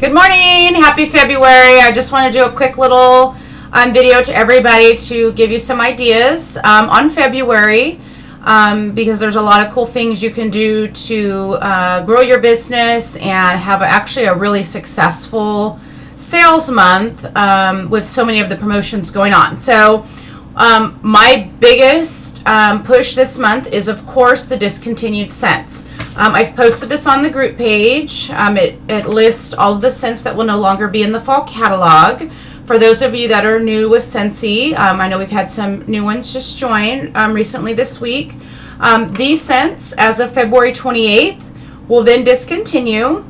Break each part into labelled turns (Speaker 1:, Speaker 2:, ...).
Speaker 1: Good morning. Happy February. I just want to do a quick little video to everybody to give you some ideas on February because there's a lot of cool things you can do to grow your business and have actually a really successful sales month with so many of the promotions going on. So my biggest push this month is, of course, the discontinued scents. I've posted this on the group page. It lists all of the scents that will no longer be in the fall catalog. For those of you that are new with Scentsy, I know we've had some new ones just join recently this week. These scents, as of February 28th, will then discontinue.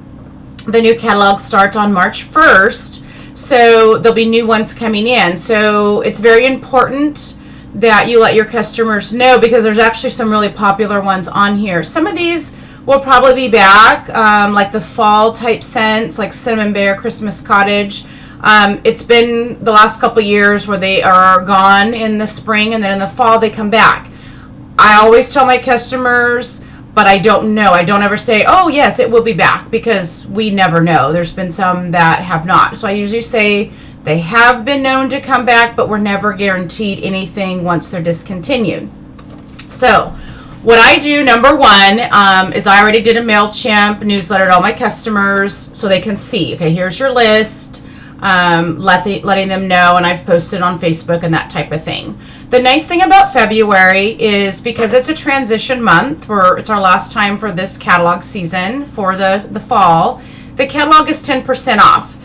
Speaker 1: The new catalog starts on March 1st, so there'll be new ones coming in. So it's very important that you let your customers know because there's actually some really popular ones on here. Some of these will probably be back, like the fall type scents, like Cinnamon Bear, Christmas Cottage. It's been the last couple years where they are gone in the spring and then in the fall they come back. I always tell my customers, but I don't know. I don't ever say, oh yes, it will be back, because we never know. There's been some that have not. So I usually say they have been known to come back, but we're never guaranteed anything once they're discontinued. So what I do, number one, is I already did a MailChimp newsletter to all my customers so they can see, okay, here's your list, letting them know, and I've posted on Facebook and that type of thing. The nice thing about February is because it's a transition month, where it's our last time for this catalog season for the fall, the catalog is 10% off.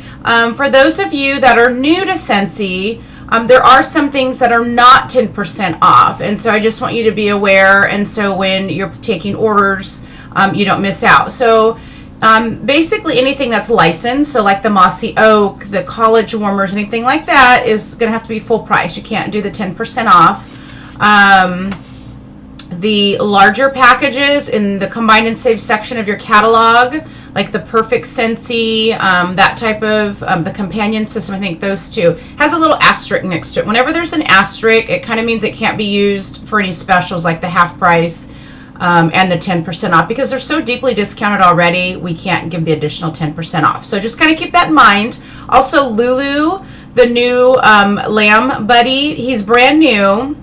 Speaker 1: For those of you that are new to Scentsy, there are some things that are not 10% off, and so I just want you to be aware, and so when you're taking orders, you don't miss out. So basically anything that's licensed, so like the Mossy Oak, the College Warmers, anything like that is going to have to be full price. You can't do the 10% off. The larger packages in the Combine and Save section of your catalog, like the Perfect Scentsy, that type of, the companion system, I think those two, has a little asterisk next to it. Whenever there's an asterisk, it kind of means it can't be used for any specials like the half price and the 10% off, because they're so deeply discounted already, we can't give the additional 10% off. So just kind of keep that in mind. Also, Lulu, the new Lamb Buddy, he's brand new,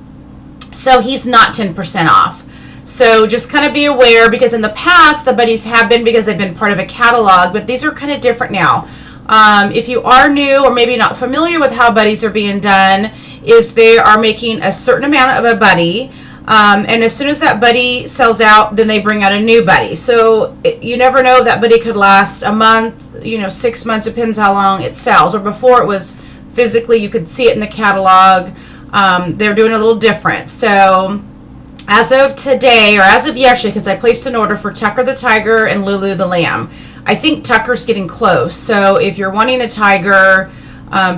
Speaker 1: so he's not 10% off. So just kind of be aware, because in the past the buddies have been, because they've been part of a catalog, but these are kind of different now. If you are new or maybe not familiar with how buddies are being done, is they are making a certain amount of a buddy, and as soon as that buddy sells out, then they bring out a new buddy. So you never know, that buddy could last a month, 6 months, depends how long it sells. Or before, it was physically, you could see it in the catalog. They're doing a little different. So as of today, or as of yesterday, because I placed an order for Tucker the Tiger and Lulu the Lamb. I think Tucker's getting close. So if you're wanting a tiger,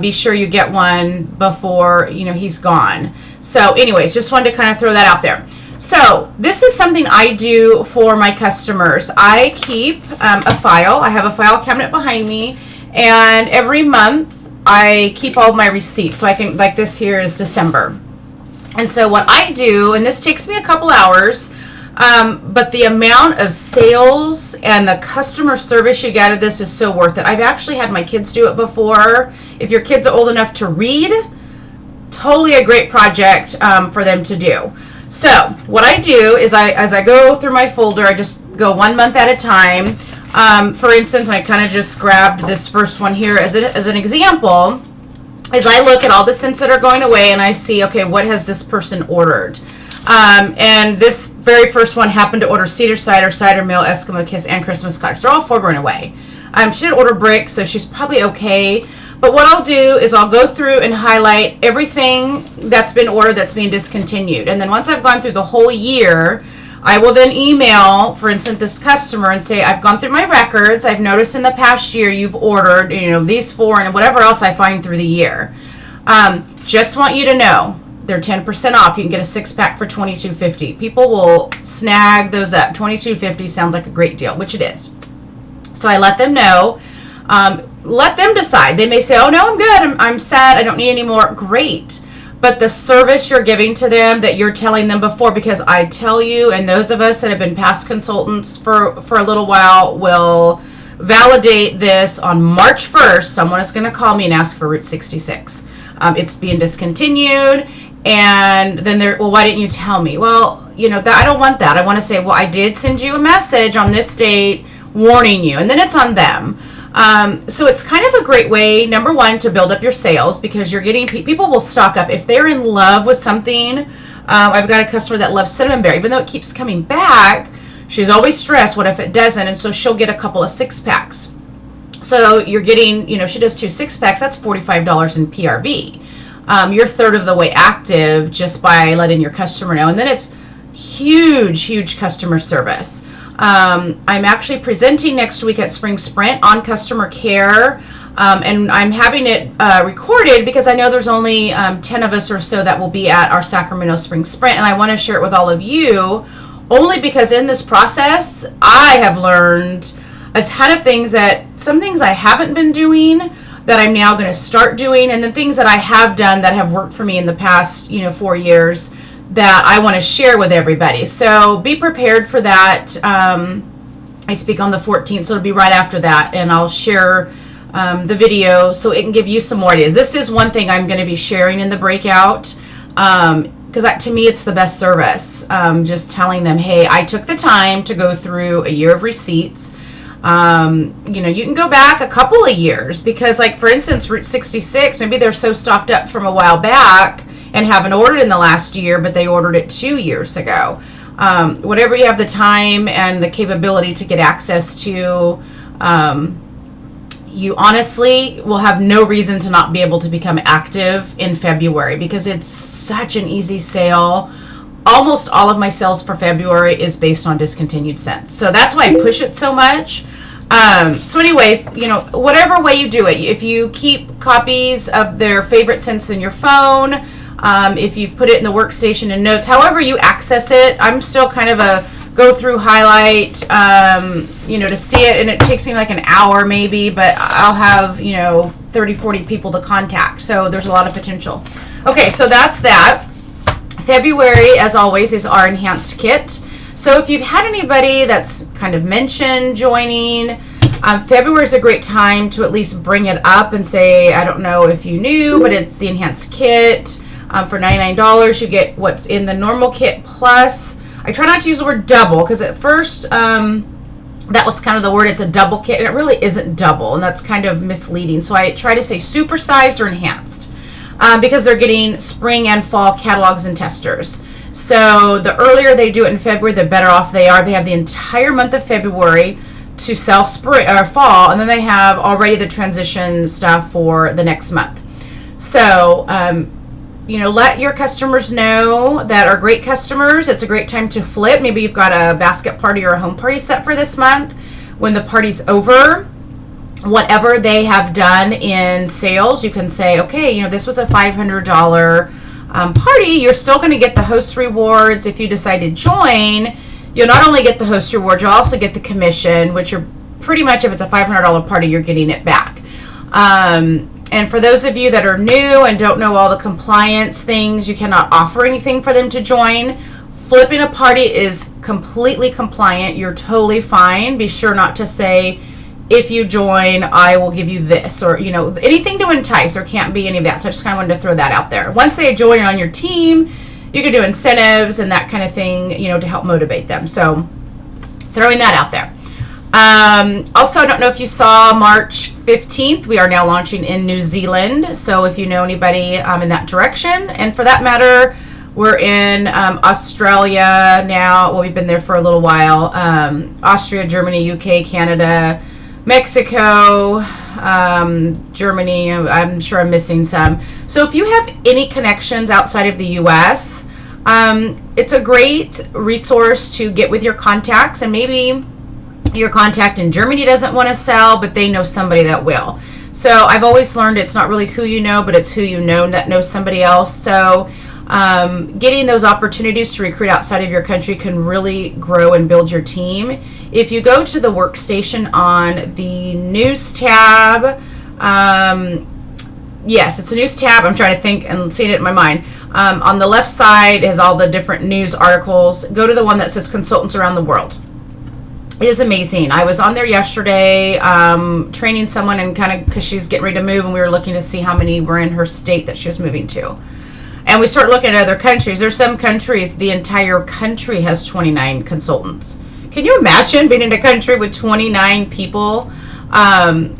Speaker 1: be sure you get one before, he's gone. So anyways, just wanted to kind of throw that out there. So this is something I do for my customers. I keep a file. I have a file cabinet behind me, and every month I keep all of my receipts. So I can, like this here is December. And so what I do, and this takes me a couple hours, but the amount of sales and the customer service you get out of this is so worth it. I've actually had my kids do it before. If your kids are old enough to read, totally a great project for them to do. So what I do is as I go through my folder, I just go 1 month at a time. For instance, I kind of just grabbed this first one here as an example. As I look at all the scents that are going away, and I see, okay, what has this person ordered? And this very first one happened to order Cedar Cider, Cider Mill, Eskimo Kiss, and Christmas Cottage. They're all 4 going away. She didn't order Brick, so she's probably okay. But what I'll do is I'll go through and highlight everything that's been ordered that's being discontinued. And then once I've gone through the whole year, I will then email, for instance, this customer and say, I've gone through my records. I've noticed in the past year you've ordered, these 4 and whatever else I find through the year. Just want you to know they're 10% off. You can get a 6-pack for $22.50. People will snag those up. $22.50 sounds like a great deal, which it is. So I let them know. Let them decide. They may say, oh no, I'm good. I'm set. I don't need any more. Great. But the service you're giving to them that you're telling them before, because I tell you, and those of us that have been past consultants for a little while will validate this on March 1st. Someone is going to call me and ask for Route 66. It's being discontinued. And then well, why didn't you tell me? Well, I don't want that. I want to say, well, I did send you a message on this date warning you, and then it's on them. So it's kind of a great way, number one, to build up your sales, because you're getting, people will stock up. If they're in love with something, I've got a customer that loves cinnamon bear, even though it keeps coming back, she's always stressed, what if it doesn't? And so she'll get a couple of 6-packs. So you're getting, she does 2 6-packs, that's $45 in PRV. You're third of the way active just by letting your customer know. And then it's huge customer service. I'm actually presenting next week at Spring Sprint on customer care, and I'm having it recorded because I know there's only 10 of us or so that will be at our Sacramento Spring Sprint, and I want to share it with all of you, only because in this process I have learned a ton of things, some things I haven't been doing that I'm now going to start doing, and then things that I have done that have worked for me in the past 4 years that I want to share with everybody. So be prepared for that. I speak on the 14th, so it'll be right after that, and I'll share the video so it can give you some more ideas. This is one thing I'm going to be sharing in the breakout, because to me it's the best service. Just telling them, hey, I took the time to go through a year of receipts. You can go back a couple of years, because, like, for instance, Route 66, maybe they're so stocked up from a while back and haven't ordered in the last year, but they ordered it 2 years ago. Whatever you have the time and the capability to get access to, you honestly will have no reason to not be able to become active in February, because it's such an easy sale. Almost all of my sales for February is based on discontinued scents. So that's why I push it so much. So anyways, whatever way you do it, if you keep copies of their favorite scents in your phone, if you've put it in the workstation and notes, however you access it, I'm still kind of a go through, highlight, to see it, and it takes me like an hour maybe, but I'll have, 30, 40 people to contact. So there's a lot of potential. Okay, so that's that. February, as always, is our enhanced kit. So if you've had anybody that's kind of mentioned joining, February is a great time to at least bring it up and say, I don't know if you knew, but it's the enhanced kit. For $99, you get what's in the normal kit plus. I try not to use the word double, because at first that was kind of the word, it's a double kit, and it really isn't double, and that's kind of misleading. So I try to say supersized or enhanced, because they're getting spring and fall catalogs and testers. So the earlier they do it in February, the better off they are. They have the entire month of February to sell spring or fall, and then they have already the transition stuff for the next month. So let your customers know that are great customers. It's a great time to flip. Maybe you've got a basket party or a home party set for this month. When the party's over, whatever they have done in sales, you can say, okay, this was a $500 party. You're still going to get the host rewards. If you decide to join, you'll not only get the host reward, you'll also get the commission, which you're pretty much, if it's a $500 party, you're getting it back. And for those of you that are new and don't know all the compliance things, you cannot offer anything for them to join. Flipping a party is completely compliant. You're totally fine. Be sure not to say, if you join, I will give you this, or, anything to entice, or can't be any of that. So I just kind of wanted to throw that out there. Once they join on your team, you can do incentives and that kind of thing, to help motivate them. So throwing that out there. Also, I don't know if you saw March 15th, we are now launching in New Zealand. So if you know anybody in that direction, and for that matter, we're in Australia now. Well, we've been there for a little while. Austria, Germany, UK, Canada, Mexico, Germany. I'm sure I'm missing some. So if you have any connections outside of the US, it's a great resource to get with your contacts, and maybe your contact in Germany doesn't want to sell, but they know somebody that will. So I've always learned it's not really who you know, but it's who you know that knows somebody else. So getting those opportunities to recruit outside of your country can really grow and build your team. If you go to the workstation on the news tab, yes, it's a news tab. I'm trying to think and seeing it in my mind. On the left side is all the different news articles. Go to the one that says Consultants Around the World. It is amazing. I was on there yesterday training someone, and kind of because she's getting ready to move, and we were looking to see how many were in her state that she was moving to. And we start looking at other countries. There's some countries, the entire country has 29 consultants. Can you imagine being in a country with 29 people?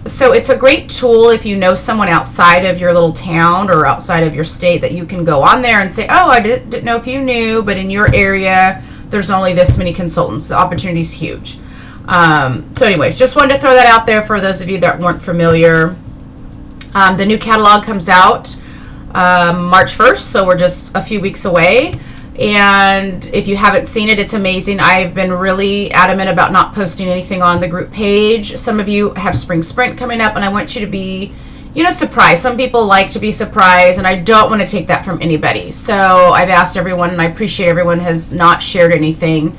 Speaker 1: So it's a great tool if you know someone outside of your little town or outside of your state, that you can go on there and say, oh, I didn't know if you knew, but in your area, there's only this many consultants. The opportunity is huge. So anyways, just wanted to throw that out there for those of you that weren't familiar. The new catalog comes out March 1st, so we're just a few weeks away. And if you haven't seen it, it's amazing. I've been really adamant about not posting anything on the group page. Some of you have Spring Sprint coming up, and I want you to be, surprised. Some people like to be surprised, and I don't want to take that from anybody. So I've asked everyone, and I appreciate everyone has not shared anything.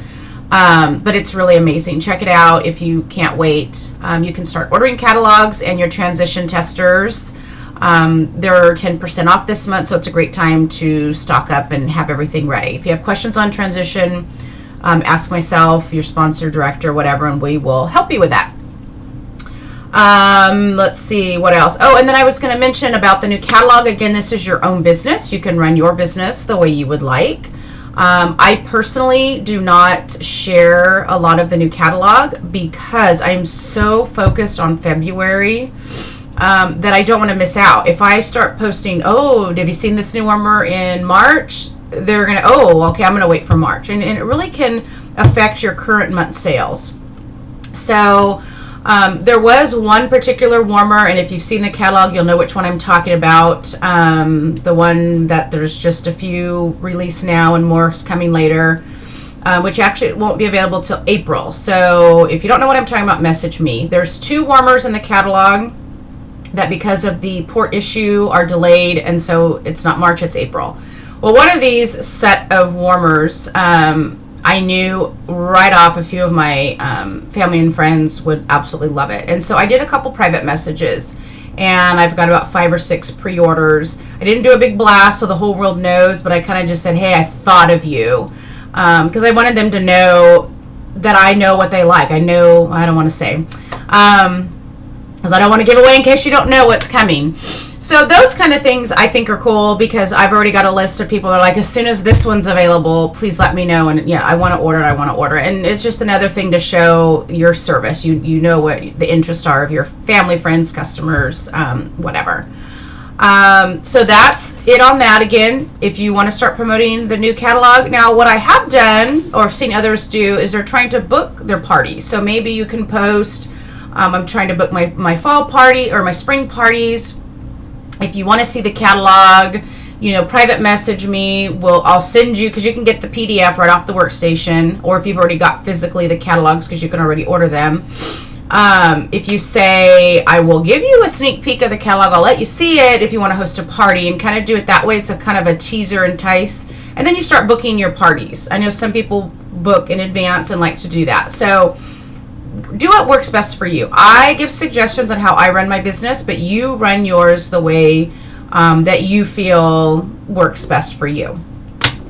Speaker 1: But it's really amazing. Check it out if you can't wait. You can start ordering catalogs and your transition testers. They're 10% off this month, so it's a great time to stock up and have everything ready. If you have questions on transition, ask myself, your sponsor, director, whatever, and we will help you with that. Let's see, what else? Oh, and then I was going to mention about the new catalog. Again, this is your own business. You can run your business the way you would like. I personally do not share a lot of the new catalog because I'm so focused on February that I don't want to miss out. If I start posting, oh, have you seen this new warmer in March? They're going to, oh, okay, I'm going to wait for March. And it really can affect your current month sales. So there was one particular warmer, and if you've seen the catalog, you'll know which one I'm talking about. The one that there's just a few released now and more is coming later, which actually won't be available till April. So if you don't know what I'm talking about, message me. There's 2 warmers in the catalog that because of the port issue are delayed, and so it's not March, it's April. Well, one of these set of warmers, I knew right off a few of my family and friends would absolutely love it. And so I did a couple private messages, and I've got about 5 or 6 pre-orders. I didn't do a big blast so the whole world knows, but I kind of just said, hey, I thought of you, because I wanted them to know that I know what they like. I don't want to say, because I don't want to give away in case you don't know what's coming. So those kind of things I think are cool, because I've already got a list of people that are like, as soon as this one's available, please let me know. And yeah, I want to order it. And it's just another thing to show your service. You know what the interests are of your family, friends, customers, whatever. So that's it on that. Again, if you want to start promoting the new catalog. Now, what I have done, or seen others do, is they're trying to book their parties. So maybe you can post, I'm trying to book my fall party or my spring parties. If you want to see the catalog, private message me. I'll send you, because you can get the PDF right off the workstation, or if you've already got physically the catalogs, because you can already order them. If you say, I will give you a sneak peek of the catalog, I'll let you see it if you want to host a party, and kind of do it that way. It's a kind of a teaser, entice, and then you start booking your parties. I know some people book in advance and like to do that. So do what works best for you. I give suggestions on how I run my business, but you run yours the way that you feel works best for you.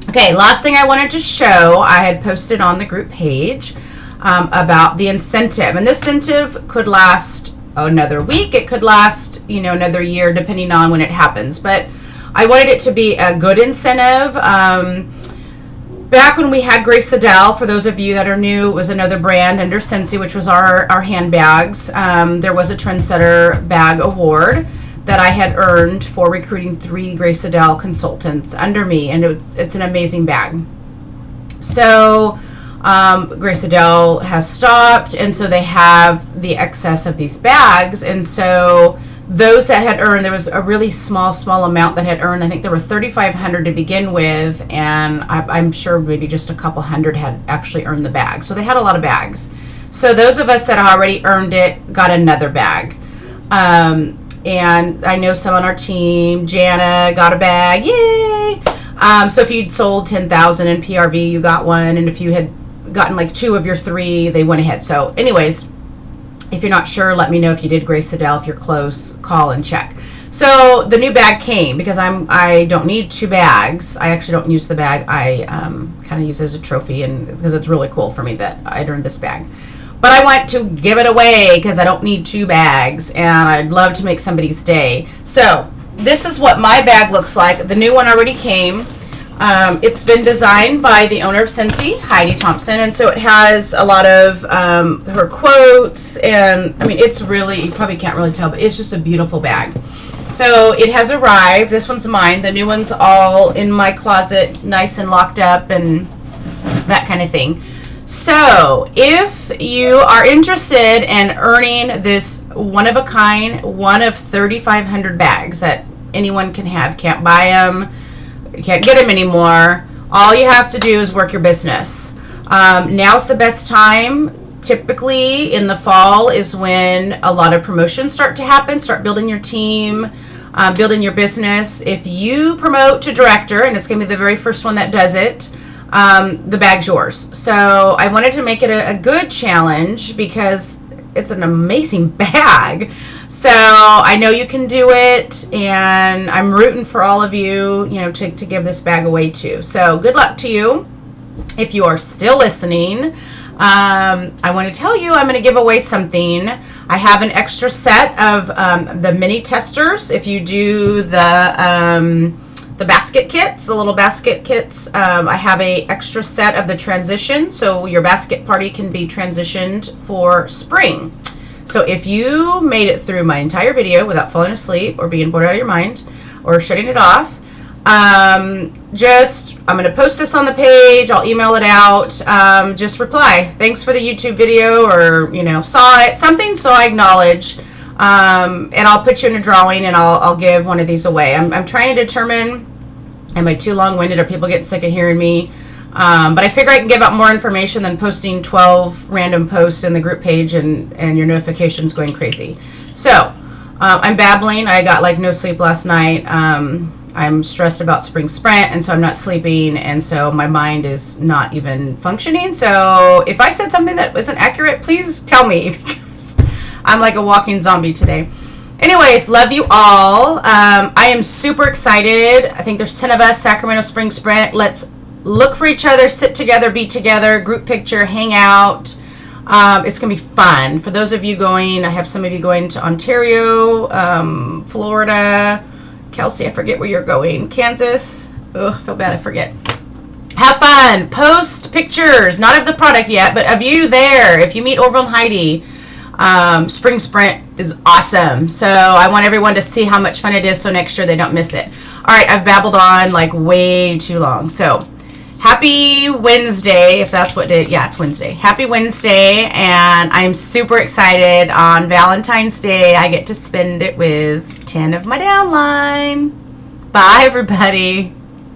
Speaker 1: Okay, last thing I wanted to show, I had posted on the group page about the incentive. And this incentive could last another week. It could last, another year, depending on when it happens. But I wanted it to be a good incentive. Back when we had Grace Adele, for those of you that are new, it was another brand under Scentsy, which was our handbags. There was a Trendsetter Bag Award that I had earned for recruiting 3 Grace Adele consultants under me, and it's an amazing bag. So Grace Adele has stopped, and so they have the excess of these bags, and so those that had earned, there was a really small amount that had earned. I think there were 3,500 to begin with, and I'm sure maybe just a couple hundred had actually earned the bag. So they had a lot of bags. So those of us that already earned it got another bag. And I know some on our team, Jana got a bag, yay! So if you'd sold 10,000 in PRV, you got one, and if you had gotten like 2 of your 3, they went ahead. So anyways, if you're not sure, let me know if you did Grace Adele. If you're close, call and check. So the new bag came because I don't need 2 bags. I actually don't use the bag. I kind of use it as a trophy, and because it's really cool for me that I earned this bag. but I want to give it away because I don't need 2 bags, and I'd love to make somebody's day. So this is what my bag looks like. The new one already came. It's been designed by the owner of Scentsy, Heidi Thompson, and so it has a lot of her quotes, and I mean, it's really, you probably can't really tell, but it's just a beautiful bag. So it has arrived. This one's mine. The new one's all in my closet, nice and locked up and that kind of thing. So if you are interested in earning this one-of-a-kind, one of 3,500 bags that anyone can have, can't buy them, can't get them anymore, all you have to do is work your business. Now's the best time. Typically in the fall is when a lot of promotions start to happen. Start building your team, building your business. If you promote to director, and it's going to be the very first one that does it, the bag's yours. So I wanted to make it a good challenge because it's an amazing bag. So I know you can do it, and I'm rooting for all of you, you know, to give this bag away too. So good luck to you. If you are still listening, I want to tell you I'm going to give away something. I have an extra set of the mini testers. If you do the basket kits, the little basket kits, I have a extra set of the transition, so your basket party can be transitioned for spring. So if you made it through my entire video without falling asleep or being bored out of your mind or shutting it off, I'm going to post this on the page. I'll email it out. Just reply, thanks for the YouTube video, or, you know, saw it, something, so I acknowledge. And I'll put you in a drawing, and I'll give one of these away. I'm trying to determine, am I too long-winded? Are people getting sick of hearing me? But I figure I can give out more information than posting 12 random posts in the group page and your notifications going crazy. So I'm babbling. I got like no sleep last night. I'm stressed about spring sprint, and so I'm not sleeping, and so my mind is not even functioning. So if I said something that wasn't accurate, please tell me, because I'm like a walking zombie today. Anyways, love you all. I am super excited. I think there's 10 of us, Sacramento Spring Sprint. Let's look for each other, sit together, be together, group picture, hang out. It's going to be fun. For those of you going, I have some of you going to Ontario, Florida, Kelsey, I forget where you're going. Kansas. Oh, I feel bad, I forget. Have fun. Post pictures, not of the product yet, but of you there. If you meet Orville and Heidi, Spring Sprint is awesome. So I want everyone to see how much fun it is, so next year they don't miss it. All right, I've babbled on like way too long. So happy Wednesday, if that's what it, yeah, it's Wednesday. Happy Wednesday, and I'm super excited. On Valentine's Day, I get to spend it with 10 of my downline. Bye, everybody.